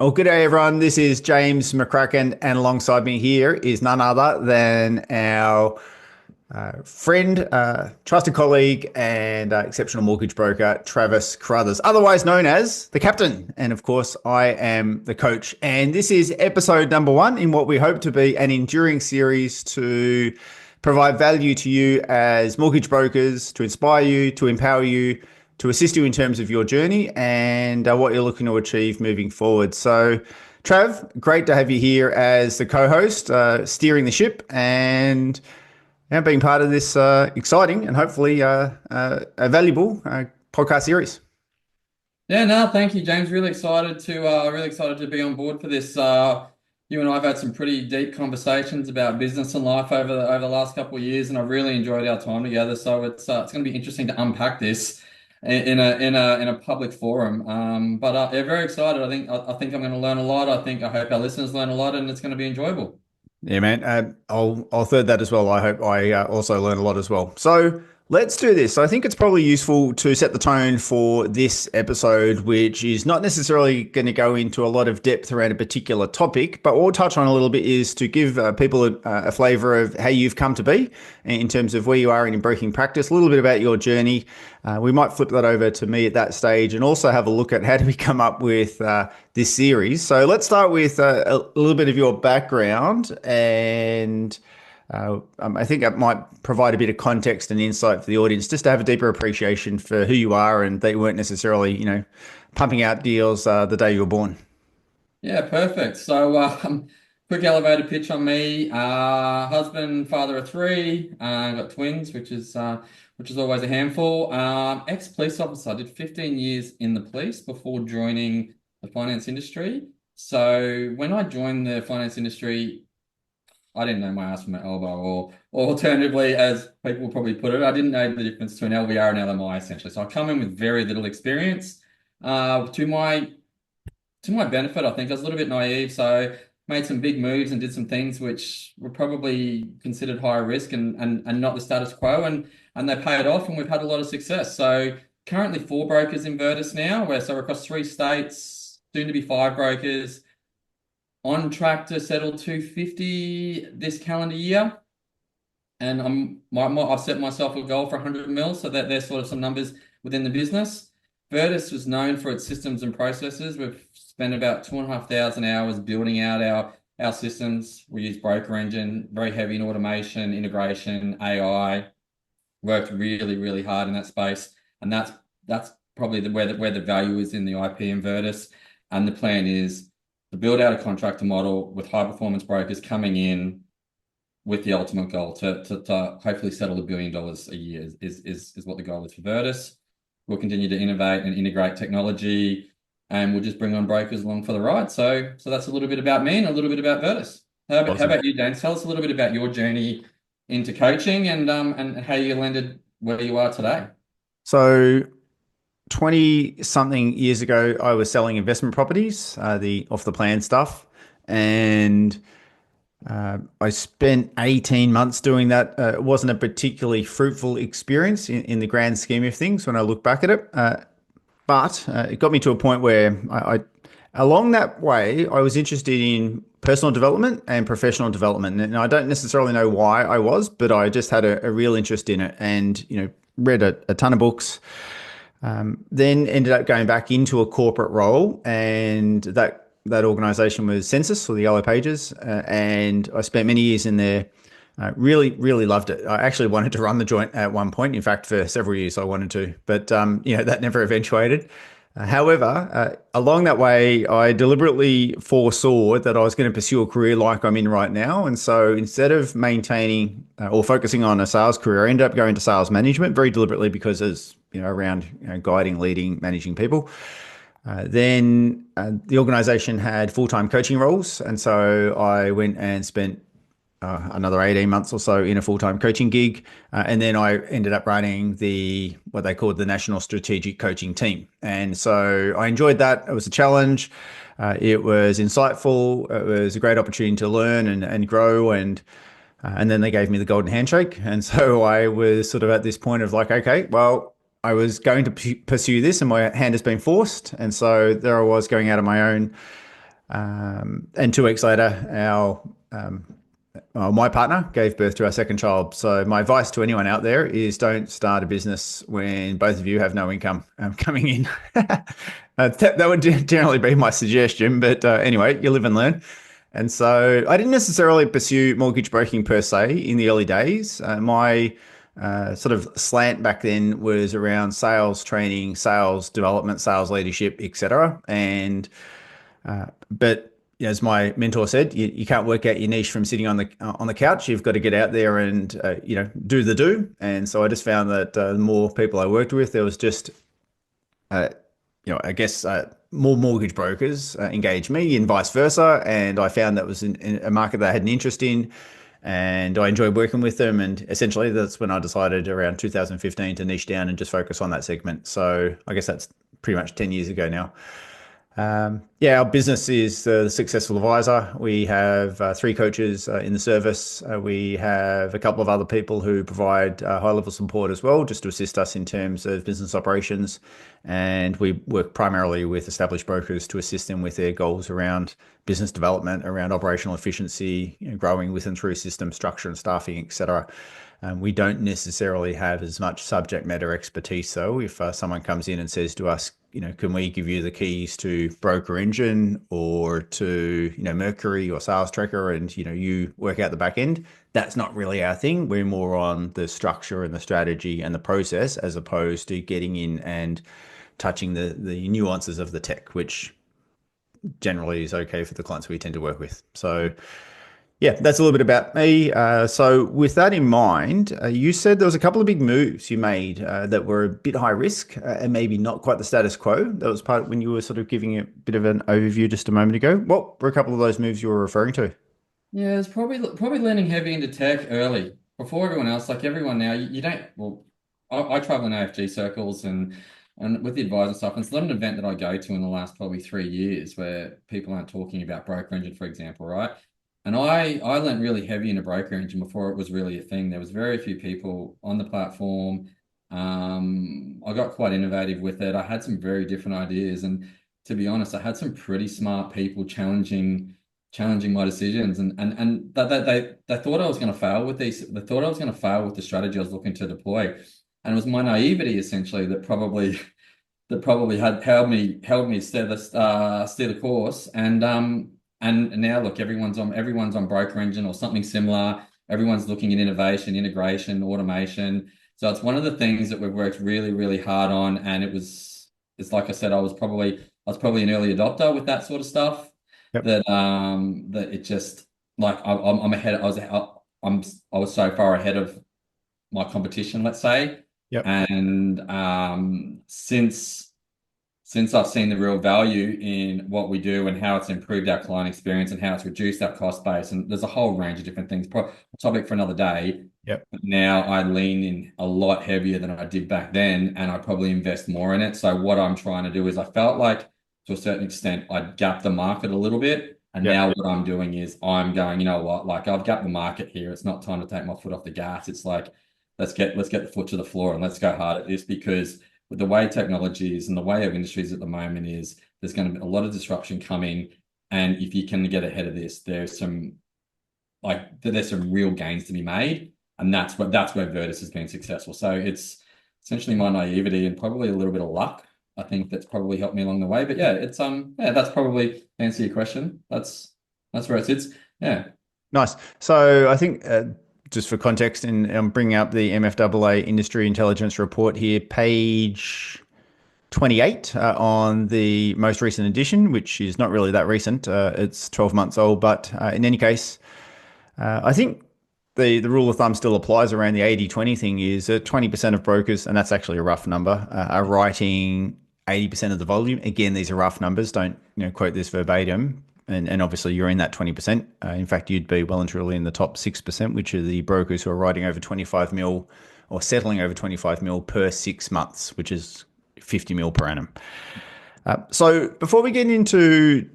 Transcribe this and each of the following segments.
Well, good day, everyone. This is James McCracken, and alongside me here is none other than our friend, trusted colleague, and exceptional mortgage broker, Travis Carruthers, otherwise known as the captain. And of course, I am the coach. And this is episode number one in what we hope to be an enduring series to provide value to you as mortgage brokers, to inspire you, to empower you, to assist you in terms of your journey and what you're looking to achieve moving forward. So, Trav, great to have you here as the co-host, steering the ship and being part of this exciting and hopefully a valuable podcast series. Yeah, no, thank you, James. Really excited to be on board for this. You and I have had some pretty deep conversations about business and life over the last couple of years, and I've really enjoyed our time together. So it's going to be interesting to unpack this in a public forum. But yeah, very excited. I think I'm going to learn a lot. I hope our listeners learn a lot, and it's going to be enjoyable. Yeah, man. I'll third that as well. I hope I also learn a lot as well. So let's do this. I think it's probably useful to set the tone for this episode, which is not necessarily going to go into a lot of depth around a particular topic, but what we'll touch on a little bit is to give people a flavour of how you've come to be in terms of where you are in broking practice, a little bit about your journey. We might flip that over to me at that stage and also have a look at how do we come up with this series. So let's start with a little bit of your background and I think that might provide a bit of context and insight for the audience just to have a deeper appreciation for who you are and that you weren't necessarily, pumping out deals the day you were born. Yeah, perfect. So, quick elevator pitch on me. Husband, father of three. Got twins, which is always a handful. Ex-police officer. I did 15 years in the police before joining the finance industry. So when I joined the finance industry, I didn't know my ass from my elbow, or alternatively, as people will probably put it, I didn't know the difference between LVR and LMI essentially. So I come in with very little experience. To my benefit, I think I was a little bit naive, so made some big moves and did some things which were probably considered higher risk and not the status quo, and they paid off, and we've had a lot of success. So currently four brokers in Vertis now, we're across three states, soon to be five brokers, on track to settle 250 this calendar year. And I've set myself a goal for 100 mil, so that there's sort of some numbers within the business. Vertis was known for its systems and processes. We've spent about 2,500 hours building out our systems. We use Broker Engine, very heavy in automation, integration, AI. Worked really, really hard in that space, and that's probably where the value is in the IP and Vertis. And the plan is to build out a contractor model with high performance brokers coming in with the ultimate goal to hopefully settle $1 billion a year is what the goal is for Vertis. We'll continue to innovate and integrate technology, and we'll just bring on brokers along for the ride. So that's a little bit about me and a little bit about Vertis. How Awesome. about you, Dan? Tell us a little bit about your journey into coaching and how you landed where you are today. So 20 something years ago, I was selling investment properties, the off the plan stuff. And I spent 18 months doing that. It wasn't a particularly fruitful experience in the grand scheme of things when I look back at it. But it got me to a point where along that way, I was interested in personal development and professional development. And I don't necessarily know why I was, but I just had a real interest in it and, read a ton of books. Then ended up going back into a corporate role, and that organization was Census or the Yellow Pages, and I spent many years in there. Really, really loved it. I actually wanted to run the joint at one point. In fact, for several years I wanted to, but that never eventuated. However, along that way, I deliberately foresaw that I was going to pursue a career like I'm in right now. And so instead of maintaining or focusing on a sales career, I ended up going to sales management very deliberately because as around guiding, leading, managing people. Then the organization had full-time coaching roles. And so I went and spent another 18 months or so in a full-time coaching gig. And then I ended up running what they called the National Strategic Coaching Team. And so I enjoyed that. It was a challenge. It was insightful. It was a great opportunity to learn and grow. And then they gave me the golden handshake. And so I was sort of at this point of like, okay, well, I was going to pursue this and my hand has been forced. And so there I was going out on my own, And 2 weeks later, my partner gave birth to our second child. So my advice to anyone out there is don't start a business when both of you have no income coming in. That would generally be my suggestion. But anyway, you live and learn. And so I didn't necessarily pursue mortgage broking per se in the early days. My sort of slant back then was around sales training, sales development, sales leadership, etc. And but as my mentor said, you can't work out your niche from sitting on the couch. You've got to get out there and do the do. And so I just found that the more people I worked with, there was just uh, I guess more mortgage brokers engage me and vice versa. And I found that was in a market that I had an interest in, and I enjoyed working with them. And essentially, that's when I decided around 2015 to niche down and just focus on that segment. So I guess that's pretty much 10 years ago now. Yeah, our business is the Successful Advisor. We have 3 coaches in the service. We have a couple of other people who provide high level support as well, just to assist us in terms of business operations. And we work primarily with established brokers to assist them with their goals around business development, around operational efficiency, growing with and through system structure and staffing, etc. We don't necessarily have as much subject matter expertise. So if someone comes in and says to us, can we give you the keys to Broker Engine or to, Mercury or Sales Tracker, and, you work out the back end, that's not really our thing. We're more on the structure and the strategy and the process, as opposed to getting in and touching the nuances of the tech, which generally is okay for the clients we tend to work with. So yeah, that's a little bit about me. So with that in mind, you said there was a couple of big moves you made that were a bit high risk and maybe not quite the status quo. That was part when you were sort of giving a bit of an overview just a moment ago. What were a couple of those moves you were referring to? Yeah, it's probably leaning heavy into tech early before everyone else. Like everyone now, you don't. Well, I travel in AFG circles and with the advisor stuff. And it's not an event that I go to in the last probably 3 years where people aren't talking about broker engine, for example, right? And I learned really heavy into broker engine before it was really a thing. There was very few people on the platform. I got quite innovative with it. I had some very different ideas, and to be honest, I had some pretty smart people challenging my decisions, and they thought I was going to fail with these. They thought I was going to fail with the strategy I was looking to deploy, and it was my naivety essentially that probably had held me steer the course. And now look, everyone's on broker engine or something similar. Everyone's looking at innovation, integration, automation. So it's one of the things that we've worked really, really hard on. And it's like I said, I was probably an early adopter with that sort of stuff. Yep. That it just like I'm ahead. I was so far ahead of my competition, let's say. Yep. And since I've seen the real value in what we do and how it's improved our client experience and how it's reduced our cost base, and there's a whole range of different things. A topic for another day. Yep. But now I lean in a lot heavier than I did back then, and I probably invest more in it. So what I'm trying to do is I felt like to a certain extent I'd gapped the market a little bit. And Yep. now what I'm doing is I'm going, you know what, like I've gapped the market here. It's not time to take my foot off the gas. It's like let's get the foot to the floor and let's go hard at this, because with the way technology is and the way of industries at the moment is, there's going to be a lot of disruption coming. And if you can get ahead of this, there's some real gains to be made. And that's where Vertis has been successful. So it's essentially my naivety and probably a little bit of luck, I think, that's probably helped me along the way. But yeah, that's probably to answer your question. That's where it sits. Yeah. Nice. So I think just for context, and I'm bringing up the MFAA Industry Intelligence Report here, page 28 on the most recent edition, which is not really that recent. It's 12 months old, but in any case, I think the rule of thumb still applies around the 80-20 thing, is that 20% of brokers, and that's actually a rough number, are writing 80% of the volume. Again, these are rough numbers. Don't quote this verbatim. And obviously you're in that 20%. In fact, you'd be well and truly in the top 6%, which are the brokers who are writing over 25 mil or settling over 25 mil per 6 months, which is 50 mil per annum. So before we get into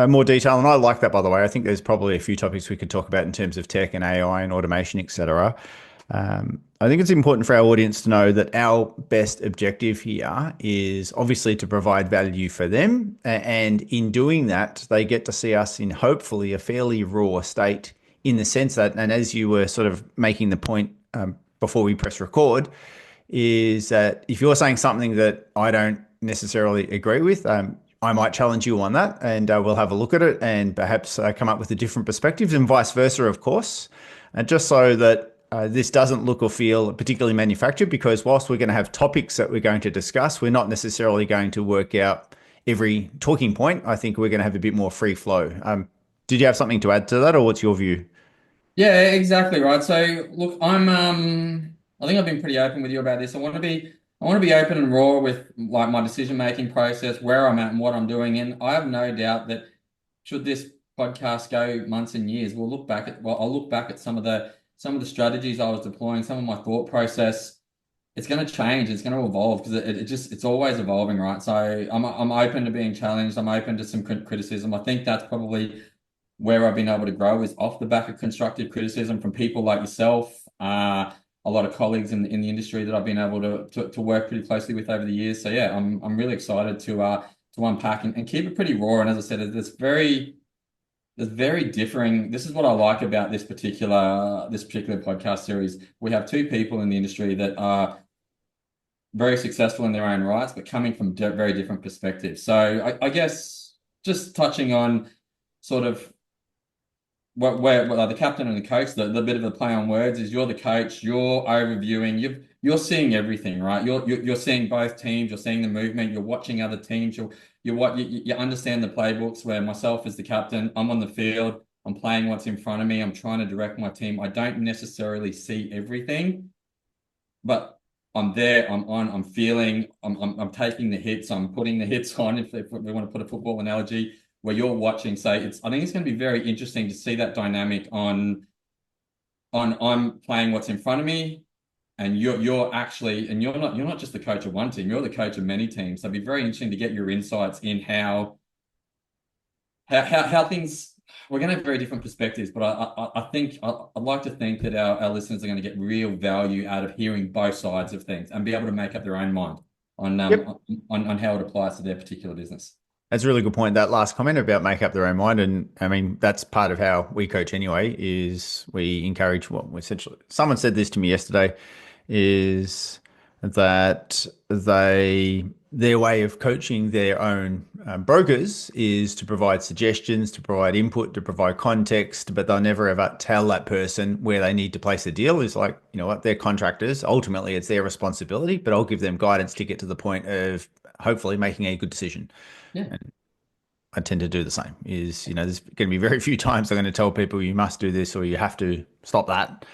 more detail, and I like that, by the way, I think there's probably a few topics we could talk about in terms of tech and AI and automation, etc. I think it's important for our audience to know that our best objective here is obviously to provide value for them. And in doing that, they get to see us in hopefully a fairly raw state in the sense that, and as you were sort of making the point before we press record, is that if you're saying something that I don't necessarily agree with, I might challenge you on that and we'll have a look at it and perhaps come up with a different perspective and vice versa, of course. And just so that this doesn't look or feel particularly manufactured, because whilst we're going to have topics that we're going to discuss, we're not necessarily going to work out every talking point. I think we're going to have a bit more free flow. Did you have something to add to that, or what's your view? Yeah, exactly right. So look, I think I've been pretty open with you about this. I want to be open and raw with like my decision making process, where I'm at and what I'm doing. And I have no doubt that should this podcast go months and years, I'll look back at some of the strategies I was deploying, some of my thought process. It's going to change. It's going to evolve because it's always evolving, right? So I'm open to being challenged. I'm open to some criticism. I think that's probably where I've been able to grow is off the back of constructive criticism from people like yourself, a lot of colleagues in the industry that I've been able to work pretty closely with over the years. So yeah, I'm really excited to unpack and keep it pretty raw. And as I said, there's very differing. This is what I like about this particular podcast series. We have two people in the industry that are very successful in their own rights, but coming from very different perspectives. So I guess just touching on sort of where the captain and the coach, the bit of the play on words is you're the coach, you're overviewing, you're seeing everything, right? You're seeing both teams, you're seeing the movement, you're watching other teams, you understand the playbooks. Where myself as the captain, I'm on the field, I'm playing what's in front of me, I'm trying to direct my team. I don't necessarily see everything, but I'm there, I'm on, I'm feeling, I'm taking the hits, I'm putting the hits on, if we want to put a football analogy, where you're watching, say, I think it's going to be very interesting to see that dynamic on I'm playing what's in front of me, and you're actually, and you're not just the coach of one team, you're the coach of many teams. So it'd be very interesting to get your insights in how things. We're going to have very different perspectives, but I think I'd like to think that our listeners are going to get real value out of hearing both sides of things and be able to make up their own mind on Yep. on how it applies to their particular business. That's a really good point. That last comment about make up their own mind, and I mean that's part of how we coach anyway. Is we encourage what we essentially. Someone said this to me yesterday, is that their way of coaching their own brokers is to provide suggestions, to provide input, to provide context, but they'll never ever tell that person where they need to place a deal. Is like, you know what, they're contractors. Ultimately, it's their responsibility, but I'll give them guidance to get to the point of hopefully making a good decision. Yeah. I tend to do the same. Is, you know, there's going to be very few times I'm going to tell people you must do this or you have to stop that.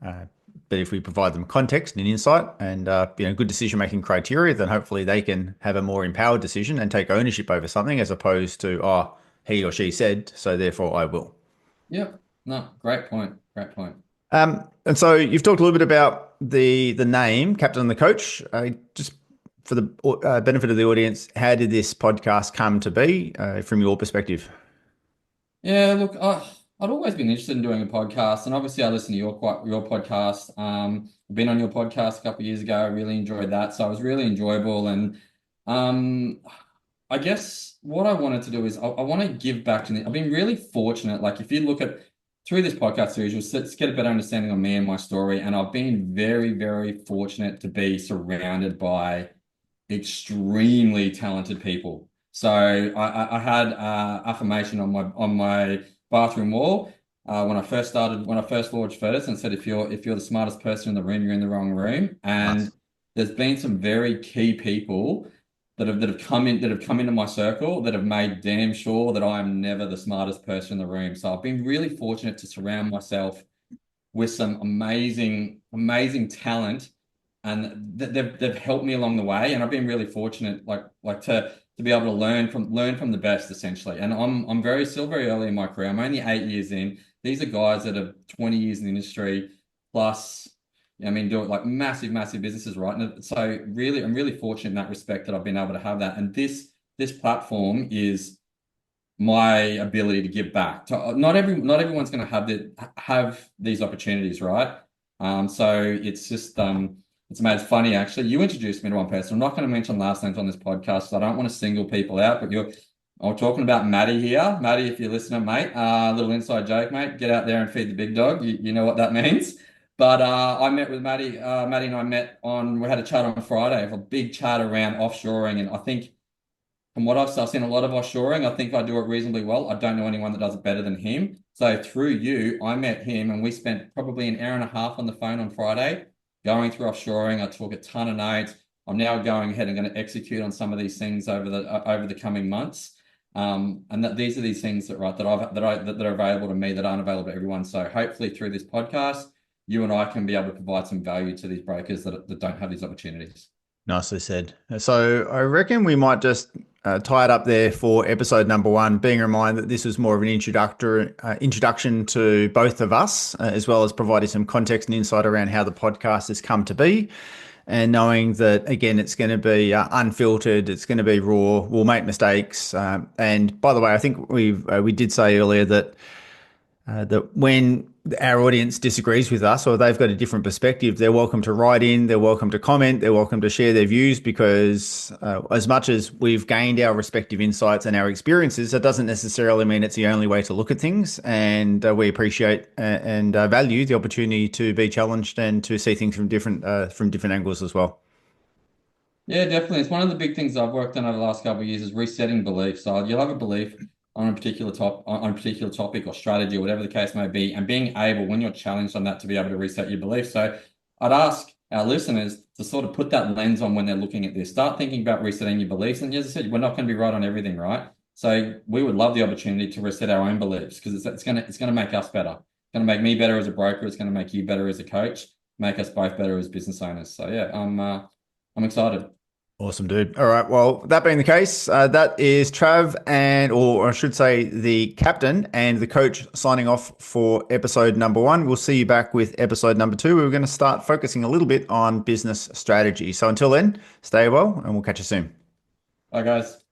But if we provide them context and insight and good decision making criteria, then hopefully they can have a more empowered decision and take ownership over something, as opposed to, oh, he or she said, so therefore I will. Yep. No, great point. Great point. And so you've talked a little bit about the name, captain and the coach. Just for the benefit of the audience, how did this podcast come to be from your perspective? Yeah, look, I'd always been interested in doing a podcast, and obviously I listen to your podcast. I've been on your podcast a couple of years ago. I really enjoyed that, so it was really enjoyable. And um, I guess what I wanted to do is I want to give back to the. I've been really fortunate. Like if you look at through this podcast series, you'll get a better understanding of me and my story. And I've been very, very fortunate to be surrounded by extremely talented people. So I had affirmation on my bathroom wall when I first launched Vertis, and said if you're the smartest person in the room, you're in the wrong room. Nice. And there's been some very key people that have come into my circle that have made damn sure that I'm never the smartest person in the room. So I've been really fortunate to surround myself with some amazing talent, and they've helped me along the way. And I've been really fortunate, like to be able to learn from the best, essentially. And I'm still very early in my career. I'm only 8 years in. These are guys that are 20 years in the industry plus. I mean, do it like massive businesses, right? And so really, I'm really fortunate in that respect that I've been able to have that. And this platform is my ability to give back. Not everyone's going to have these opportunities, right? So it's made it funny actually. You introduced me to one person. I'm not going to mention last names on this podcast, so I don't want to single people out, but I'm talking about Matty here. Matty, if you're listening, mate, a little inside joke, mate. Get out there and feed the big dog. You know what that means. But I met with Matty. Matty and I met we had a chat on Friday, a big chat around offshoring. And I think from what I've seen a lot of offshoring, I think I do it reasonably well. I don't know anyone that does it better than him. So through you, I met him and we spent probably an hour and a half on the phone on Friday going through offshoring. I took a ton of notes. I'm now going ahead and going to execute on some of these things over the coming months. And that these are these things that that are available to me that aren't available to everyone. So hopefully through this podcast, you and I can be able to provide some value to these brokers that don't have these opportunities. Nicely said. So I reckon we might just tie it up there for episode number one, being reminded that this was more of an introduction to both of us, as well as providing some context and insight around how the podcast has come to be. And knowing that, again, it's going to be unfiltered, it's going to be raw, we'll make mistakes. And by the way, I think we did say earlier that when our audience disagrees with us or they've got a different perspective, they're welcome to write in, they're welcome to comment, they're welcome to share their views, because as much as we've gained our respective insights and our experiences, that doesn't necessarily mean it's the only way to look at things. And we appreciate and value the opportunity to be challenged and to see things from different angles as well. Yeah, definitely. It's one of the big things I've worked on over the last couple of years is resetting beliefs. So you'll have a belief on a on a particular topic or strategy or whatever the case may be, and being able, when you're challenged on that, to be able to reset your beliefs. So I'd ask our listeners to sort of put that lens on when they're looking at this. Start thinking about resetting your beliefs. And as I said, we're not going to be right on everything, right? So we would love the opportunity to reset our own beliefs because it's gonna make us better. It's gonna make me better as a broker. It's gonna make you better as a coach. Make us both better as business owners. So yeah, I'm excited. Awesome, dude. All right. Well, that being the case, that is Trav or I should say the captain and the coach signing off for episode number one. We'll see you back with episode number two. We're going to start focusing a little bit on business strategy. So until then, stay well and we'll catch you soon. Bye, guys.